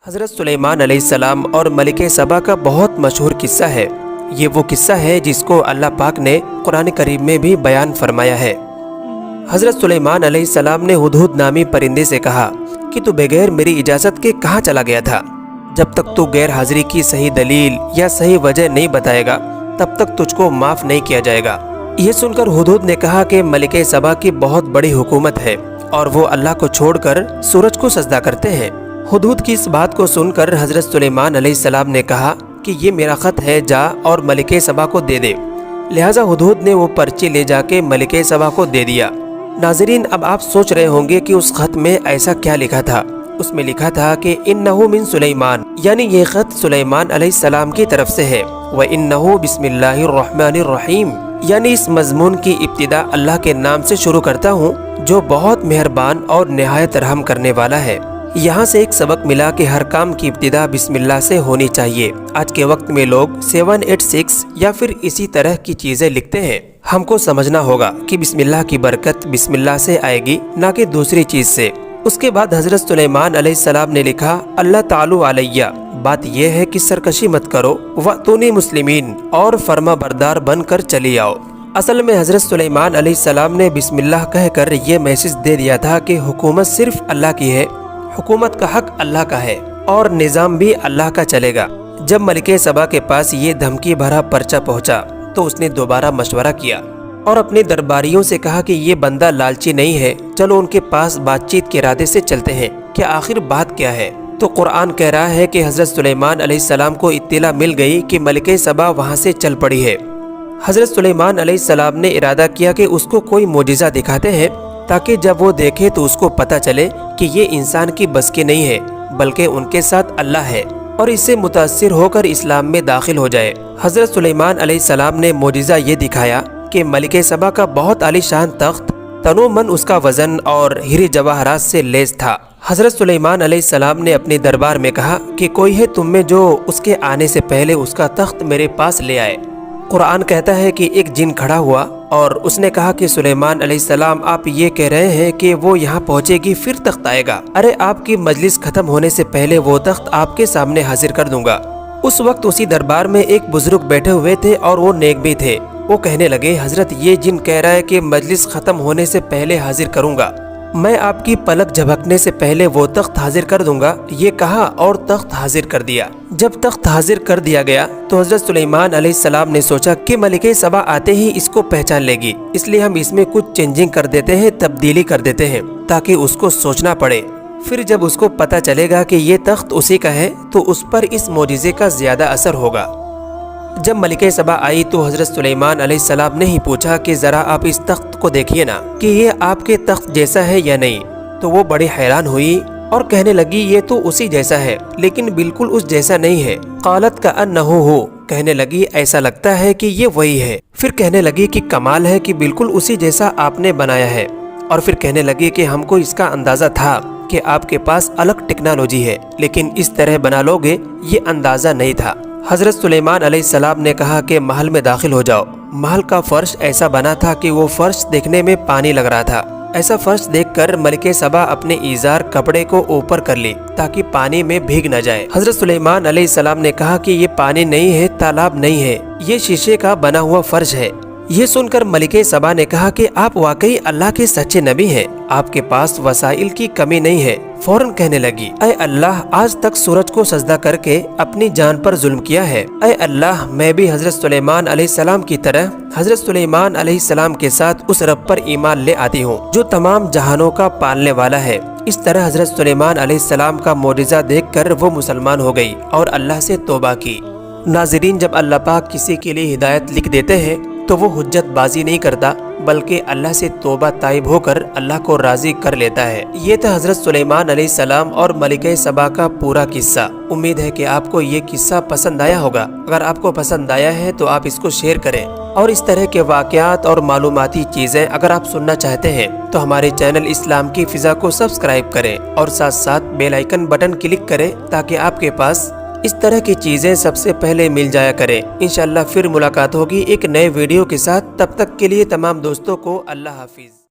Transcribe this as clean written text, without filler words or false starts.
حضرت سلیمان علیہ السلام اور ملکہ سبا کا بہت مشہور قصہ ہے۔ یہ وہ قصہ ہے جس کو اللہ پاک نے قرآن کریم میں بھی بیان فرمایا ہے۔ حضرت سلیمان علیہ السلام نے ہدہد نامی پرندے سے کہا کہ تو بغیر میری اجازت کے کہاں چلا گیا تھا؟ جب تک تو غیر حاضری کی صحیح دلیل یا صحیح وجہ نہیں بتائے گا تب تک تجھ کو معاف نہیں کیا جائے گا۔ یہ سن کر ہدہد نے کہا کہ ملکہ سبا کی بہت بڑی حکومت ہے اور وہ اللہ کو چھوڑ کر سورج کو سجدہ کرتے ہیں۔ ہدہد کی اس بات کو سن کر حضرت سلیمان علیہ السلام نے کہا کہ یہ میرا خط ہے، جا اور ملکہ سبا کو دے دے۔ لہٰذا ہدہد نے وہ پرچی لے جا کے ملکہ سبا کو دے دیا۔ ناظرین، اب آپ سوچ رہے ہوں گے کہ اس خط میں ایسا کیا لکھا تھا؟ اس میں لکھا تھا کہ انہو من سلیمان، یعنی یہ خط سلیمان علیہ السلام کی طرف سے ہے۔ وانہو بسم اللہ الرحمن الرحیم، یعنی اس مضمون کی ابتدا اللہ کے نام سے شروع کرتا ہوں جو بہت مہربان اور نہایت رحم کرنے والا ہے۔ یہاں سے ایک سبق ملا کہ ہر کام کی ابتدا بسم اللہ سے ہونی چاہیے۔ آج کے وقت میں لوگ 786 یا پھر اسی طرح کی چیزیں لکھتے ہیں۔ ہم کو سمجھنا ہوگا کہ بسم اللہ کی برکت بسم اللہ سے آئے گی، نہ کہ دوسری چیز سے۔ اس کے بعد حضرت سلیمان علیہ السلام نے لکھا، اللہ تعالی علیہ، بات یہ ہے کہ سرکشی مت کرو، وَأْتُونِي مسلمین، اور فرما بردار بن کر چلی آؤ۔ اصل میں حضرت سلیمان علیہ السلام نے بسم اللہ کہہ کر یہ میسج دے دیا تھا کہ حکومت صرف اللہ کی ہے، حکومت کا حق اللہ کا ہے اور نظام بھی اللہ کا چلے گا۔ جب ملکہ سبا کے پاس یہ دھمکی بھرا پرچہ پہنچا تو اس نے دوبارہ مشورہ کیا اور اپنے درباریوں سے کہا کہ یہ بندہ لالچی نہیں ہے، چلو ان کے پاس بات چیت کے ارادے سے چلتے ہیں کہ آخر بات کیا ہے۔ تو قرآن کہہ رہا ہے کہ حضرت سلیمان علیہ السلام کو اطلاع مل گئی کہ ملکہ سبا وہاں سے چل پڑی ہے۔ حضرت سلیمان علیہ السلام نے ارادہ کیا کہ اس کو کوئی معجزہ دکھاتے ہیں تاکہ جب وہ دیکھے تو اس کو پتہ چلے کہ یہ انسان کی بس کی نہیں ہے بلکہ ان کے ساتھ اللہ ہے، اور اس سے متاثر ہو کر اسلام میں داخل ہو جائے۔ حضرت سلیمان علیہ السلام نے معجزہ یہ دکھایا کہ ملکہ سبا کا بہت عالی شان تخت، تنو من اس کا وزن اور ہیرے جواہرات سے لیس تھا۔ حضرت سلیمان علیہ السلام نے اپنے دربار میں کہا کہ کوئی ہے تم میں جو اس کے آنے سے پہلے اس کا تخت میرے پاس لے آئے۔ قرآن کہتا ہے کہ ایک جن کھڑا ہوا اور اس نے کہا کہ سلیمان علیہ السلام، آپ یہ کہہ رہے ہیں کہ وہ یہاں پہنچے گی پھر تخت آئے گا؟ ارے آپ کی مجلس ختم ہونے سے پہلے وہ تخت آپ کے سامنے حاضر کر دوں گا۔ اس وقت اسی دربار میں ایک بزرگ بیٹھے ہوئے تھے اور وہ نیک بھی تھے۔ وہ کہنے لگے، حضرت یہ جن کہہ رہا ہے کہ مجلس ختم ہونے سے پہلے حاضر کروں گا، میں آپ کی پلک جھپکنے سے پہلے وہ تخت حاضر کر دوں گا۔ یہ کہا اور تخت حاضر کر دیا۔ جب تخت حاضر کر دیا گیا تو حضرت سلیمان علیہ السلام نے سوچا کہ ملکہ سبا آتے ہی اس کو پہچان لے گی، اس لیے ہم اس میں کچھ چینجنگ کر دیتے ہیں، تبدیلی کر دیتے ہیں تاکہ اس کو سوچنا پڑے۔ پھر جب اس کو پتہ چلے گا کہ یہ تخت اسی کا ہے تو اس پر اس معجزے کا زیادہ اثر ہوگا۔ جب ملکہ سبا آئی تو حضرت سلیمان علیہ السلام نے ہی پوچھا کہ ذرا آپ اس تخت کو دیکھیے نا کہ یہ آپ کے تخت جیسا ہے یا نہیں۔ تو وہ بڑی حیران ہوئی اور کہنے لگی، یہ تو اسی جیسا ہے لیکن بالکل اس جیسا نہیں ہے۔ قالت کأنہ ہو، کہنے لگی ایسا لگتا ہے کہ یہ وہی ہے۔ پھر کہنے لگی کہ کمال ہے کہ بالکل اسی جیسا آپ نے بنایا ہے۔ اور پھر کہنے لگی کہ ہم کو اس کا اندازہ تھا کہ آپ کے پاس الگ ٹیکنالوجی ہے لیکن اس طرح بنا لوگے یہ اندازہ نہیں تھا۔ حضرت سلیمان علیہ السلام نے کہا کہ محل میں داخل ہو جاؤ۔ محل کا فرش ایسا بنا تھا کہ وہ فرش دیکھنے میں پانی لگ رہا تھا۔ ایسا فرش دیکھ کر ملکہ سبا اپنے ایزار کپڑے کو اوپر کر لی تاکہ پانی میں بھیگ نہ جائے۔ حضرت سلیمان علیہ السلام نے کہا کہ یہ پانی نہیں ہے، تالاب نہیں ہے، یہ شیشے کا بنا ہوا فرش ہے۔ یہ سن کر ملکہ سبا نے کہا کہ آپ واقعی اللہ کے سچے نبی ہیں، آپ کے پاس وسائل کی کمی نہیں ہے۔ فوراً کہنے لگی، اے اللہ، آج تک سورج کو سجدہ کر کے اپنی جان پر ظلم کیا ہے۔ اے اللہ، میں بھی حضرت سلیمان علیہ السلام کی طرح حضرت سلیمان علیہ السلام کے ساتھ اس رب پر ایمان لے آتی ہوں جو تمام جہانوں کا پالنے والا ہے۔ اس طرح حضرت سلیمان علیہ السلام کا معجزہ دیکھ کر وہ مسلمان ہو گئی اور اللہ سے توبہ کی۔ ناظرین، جب اللہ پاک کسی کے لیے ہدایت لکھ دیتے ہیں تو وہ حجت بازی نہیں کرتا بلکہ اللہ سے توبہ تائب ہو کر اللہ کو راضی کر لیتا ہے۔ یہ تھا حضرت سلیمان علیہ السلام اور ملکہ سبا کا پورا قصہ۔ امید ہے کہ آپ کو یہ قصہ پسند آیا ہوگا۔ اگر آپ کو پسند آیا ہے تو آپ اس کو شیئر کریں، اور اس طرح کے واقعات اور معلوماتی چیزیں اگر آپ سننا چاہتے ہیں تو ہمارے چینل اسلام کی فضا کو سبسکرائب کریں اور ساتھ ساتھ بیل آئیکن بٹن کلک کریں تاکہ آپ کے پاس اس طرح کی چیزیں سب سے پہلے مل جایا کریں۔ انشاءاللہ پھر ملاقات ہوگی ایک نئے ویڈیو کے ساتھ، تب تک کے لیے تمام دوستوں کو اللہ حافظ۔